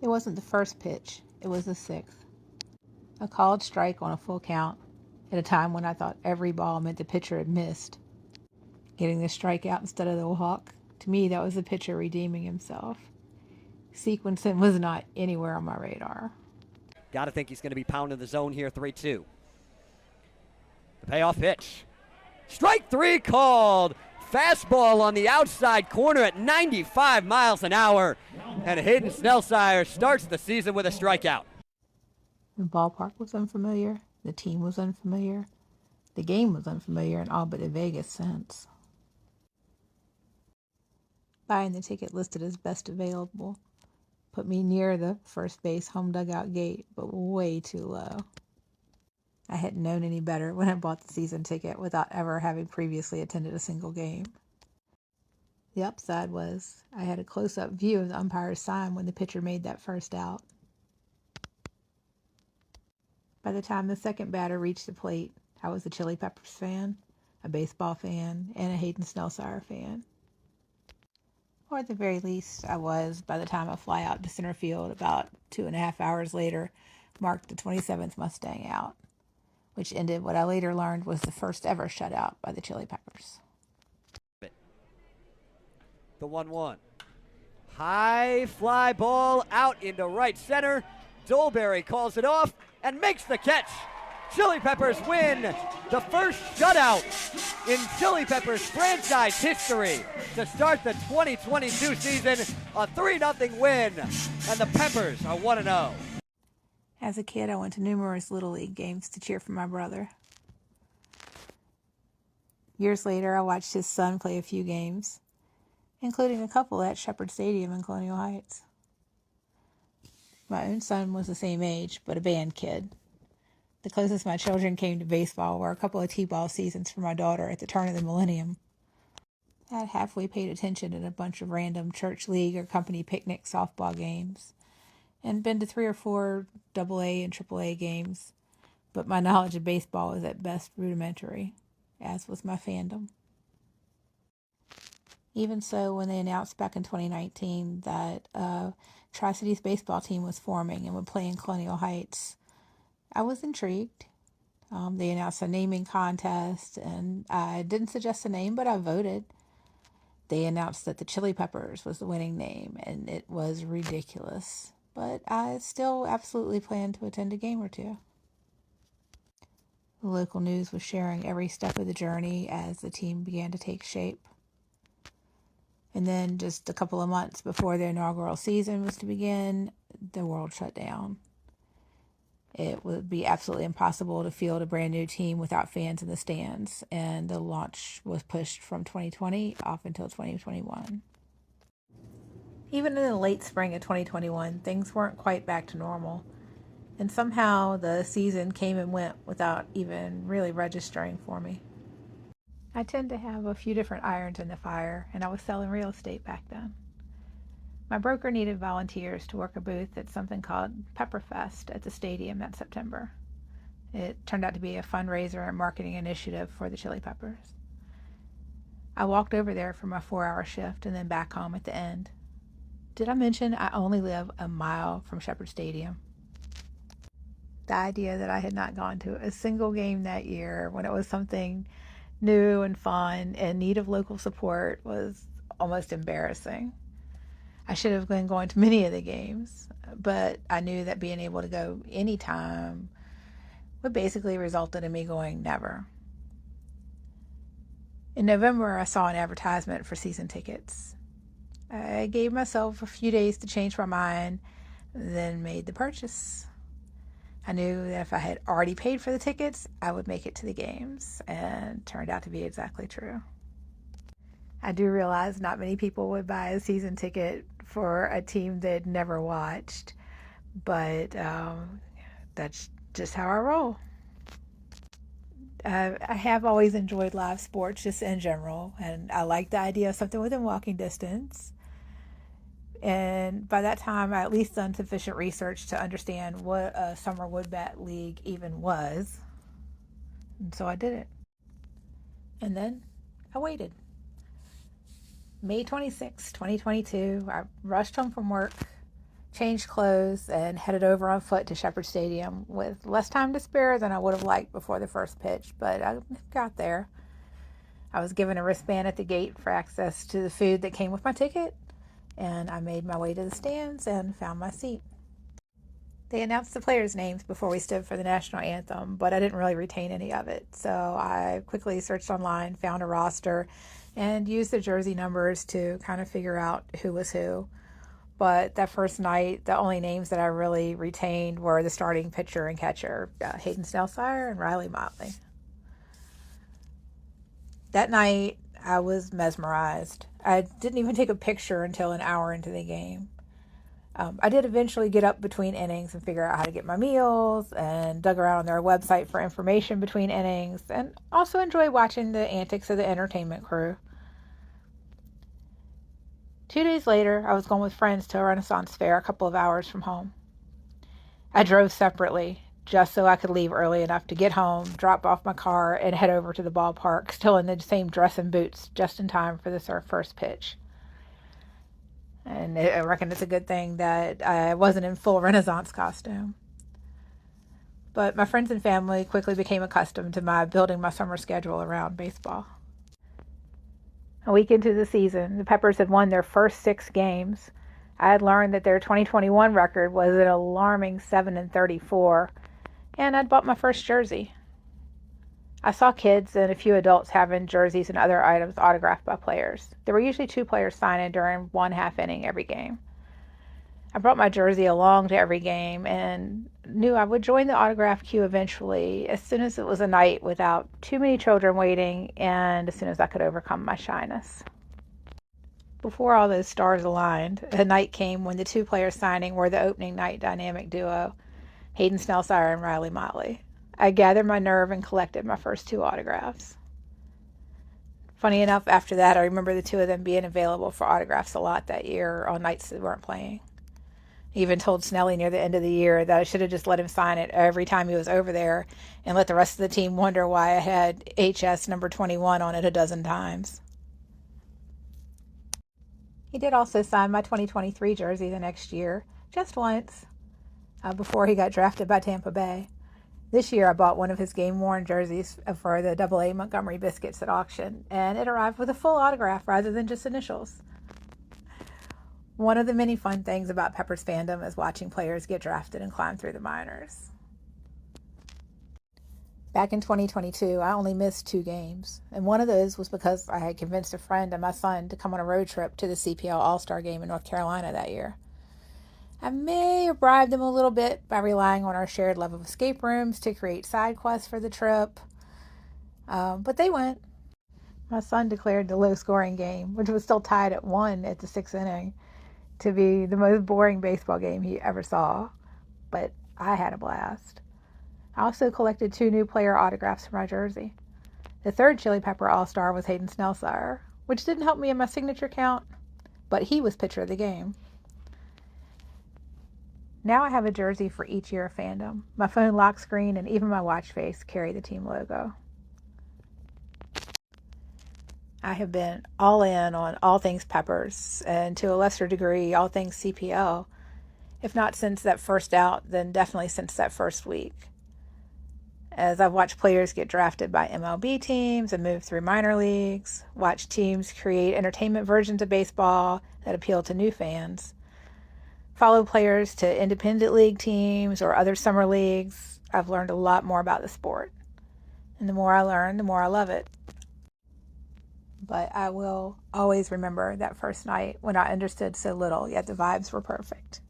It wasn't the first pitch, it was the sixth. A called strike on a full count at a time when I thought every ball meant the pitcher had missed. Getting the strikeout instead of the walk, to me, that was the pitcher redeeming himself. Sequencing was not anywhere on my radar. Got to think he's going to be pounding the zone here, 3-2. The payoff pitch. Strike three called. Fastball on the outside corner at 95 miles an hour. And Hayden Snellsire starts the season with a strikeout. The ballpark was unfamiliar. The team was unfamiliar. The game was unfamiliar in all but a vaguest sense. Buying the ticket listed as best available put me near the first base home dugout gate, but way too low. I hadn't known any better when I bought the season ticket without ever having previously attended a single game. The upside was I had a close-up view of the umpire's sign when the pitcher made that first out. By the time the second batter reached the plate, I was a Chili Peppers fan, a baseball fan, and a Hayden Snellsire fan. Or at the very least, I was by the time a fly out to center field about 2.5 hours later marked the 27th Mustang out, which ended what I later learned was the first ever shutout by the Chili Peppers. The 1-1. High fly ball out into right center. Dolberry calls it off and makes the catch. Chili Peppers win the first shutout in Chili Peppers franchise history to start the 2022 season, a 3-0 win, and the Peppers are 1-0. As a kid, I went to numerous Little League games to cheer for my brother. Years later, I watched his son play a few games, including a couple at Shepherd Stadium in Colonial Heights. My own son was the same age, but a band kid. The closest my children came to baseball were a couple of T-ball seasons for my daughter at the turn of the millennium. I had halfway paid attention at a bunch of random church league or company picnic softball games, and been to 3 or 4 AA and AAA games, but my knowledge of baseball was at best rudimentary, as was my fandom. Even so, when they announced back in 2019 that Tri-Cities baseball team was forming and would play in Colonial Heights, I was intrigued. They announced a naming contest, and I didn't suggest a name, but I voted. They announced that the Chili Peppers was the winning name, and it was ridiculous. But I still absolutely plan to attend a game or two. The local news was sharing every step of the journey as the team began to take shape. And then just a couple of months before the inaugural season was to begin, the world shut down. It would be absolutely impossible to field a brand new team without fans in the stands, and the launch was pushed from 2020 off until 2021. Even in the late spring of 2021, things weren't quite back to normal, and somehow the season came and went without even really registering for me. I tend to have a few different irons in the fire, and I was selling real estate back then. My broker needed volunteers to work a booth at something called Pepperfest at the stadium that September. It turned out to be a fundraiser and marketing initiative for the Chili Peppers. I walked over there for my 4-hour shift and then back home at the end. Did I mention I only live a mile from Shepherd Stadium? The idea that I had not gone to a single game that year when it was something new and fun and in need of local support was almost embarrassing. I should have been going to many of the games, but I knew that being able to go anytime would basically resulted in me going never. In November, I saw an advertisement for season tickets. I gave myself a few days to change my mind, then made the purchase. I knew that if I had already paid for the tickets, I would make it to the games, and it turned out to be exactly true. I do realize not many people would buy a season ticket for a team they'd never watched, but that's just how I roll. I have always enjoyed live sports just in general, and I like the idea of something within walking distance. And by that time, I at least done sufficient research to understand what a summer wood bat league even was. And so I did it. And then I waited. May 26, 2022, I rushed home from work, changed clothes, and headed over on foot to Shepherd Stadium with less time to spare than I would have liked before the first pitch, but I got there. I was given a wristband at the gate for access to the food that came with my ticket, and I made my way to the stands and found my seat. They announced the players' names before we stood for the national anthem, but I didn't really retain any of it. So I quickly searched online, found a roster, and used the jersey numbers to kind of figure out who was who. But that first night, the only names that I really retained were the starting pitcher and catcher, Hayden Snellsire and Riley Motley. That night, I was mesmerized. I didn't even take a picture until an hour into the game. I did eventually get up between innings and figure out how to get my meals, and dug around on their website for information between innings, and also enjoy watching the antics of the entertainment crew. 2 days later, I was going with friends to a Renaissance fair a couple of hours from home. I drove separately, just so I could leave early enough to get home, drop off my car, and head over to the ballpark, still in the same dress and boots, just in time for the first pitch. And I reckon it's a good thing that I wasn't in full Renaissance costume. But my friends and family quickly became accustomed to my building my summer schedule around baseball. A week into the season, the Peppers had won their first 6 games. I had learned that their 2021 record was an alarming 7-34, and I'd bought my first jersey. I saw kids and a few adults having jerseys and other items autographed by players. There were usually 2 players signing during 1/2 inning every game. I brought my jersey along to every game and knew I would join the autograph queue eventually, as soon as it was a night without too many children waiting and as soon as I could overcome my shyness. Before all those stars aligned, a night came when the 2 players signing were the opening night dynamic duo, Hayden Snellsire and Riley Motley. I gathered my nerve and collected my first 2 autographs. Funny enough, after that, I remember the 2 of them being available for autographs a lot that year on nights they weren't playing. I even told Snelly near the end of the year that I should have just let him sign it every time he was over there and let the rest of the team wonder why I had HS number 21 on it a dozen times. He did also sign my 2023 jersey the next year, just once, before he got drafted by Tampa Bay. This year I bought one of his game-worn jerseys for the AA Montgomery Biscuits at auction, and it arrived with a full autograph rather than just initials. One of the many fun things about Peppers fandom is watching players get drafted and climb through the minors. Back in 2022, I only missed 2 games, and one of those was because I had convinced a friend and my son to come on a road trip to the CPL All-Star Game in North Carolina that year. I may have bribed them a little bit by relying on our shared love of escape rooms to create side quests for the trip, but they went. My son declared the low-scoring game, which was still tied at 1 at the 6th inning, to be the most boring baseball game he ever saw, but I had a blast. I also collected 2 new player autographs for my jersey. The 3rd Chili Pepper All-Star was Hayden Snellsire, which didn't help me in my signature count, but he was pitcher of the game. Now I have a jersey for each year of fandom. My phone lock screen and even my watch face carry the team logo. I have been all in on all things Peppers, and to a lesser degree, all things CPL. If not since that first out, then definitely since that first week. As I've watched players get drafted by MLB teams and move through minor leagues, watched teams create entertainment versions of baseball that appeal to new fans, follow players to independent league teams or other summer leagues, I've learned a lot more about the sport. And the more I learn, the more I love it. But I will always remember that first night when I understood so little, yet the vibes were perfect.